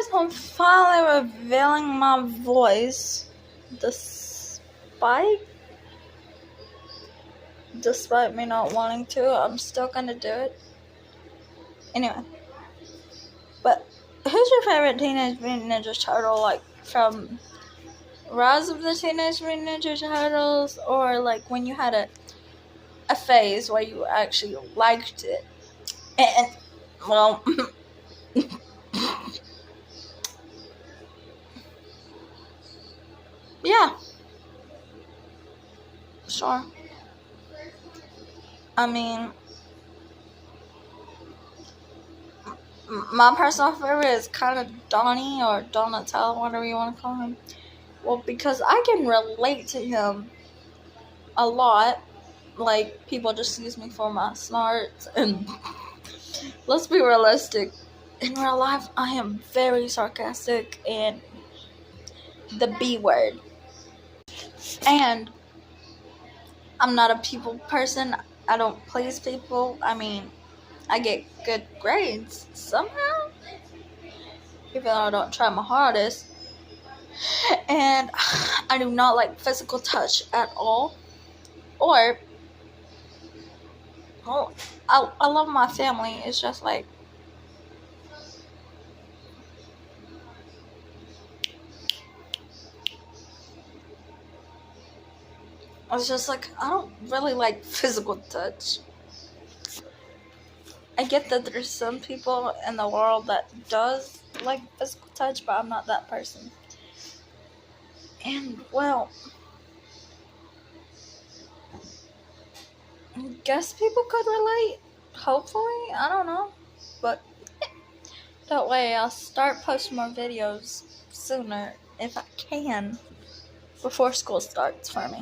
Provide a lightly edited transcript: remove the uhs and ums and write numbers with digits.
guys, I'm finally revealing my voice, despite me not wanting to. I'm still gonna do it anyway. But who's your favorite Teenage Mutant Ninja Turtle? Like from Rise of the Teenage Mutant Ninja Turtles, or like when you had a phase where you actually liked it? And well, yeah, sure. I mean, my personal favorite is kind of Donnie or Donatello, whatever you want to call him. Well, because I can relate to him a lot. Like, people just use me for my smarts, and let's be realistic. In real life, I am very sarcastic and the B word. And I'm not a people person. I don't please people. I mean, I get good grades somehow, even though I don't try my hardest. And I do not like physical touch at all. Or, well, I love my family. It's just like, I don't really like physical touch. I get that there's some people in the world that does like physical touch, but I'm not that person. And, well, I guess people could relate. Hopefully, I don't know. But that way I'll start posting more videos sooner if I can, before school starts for me.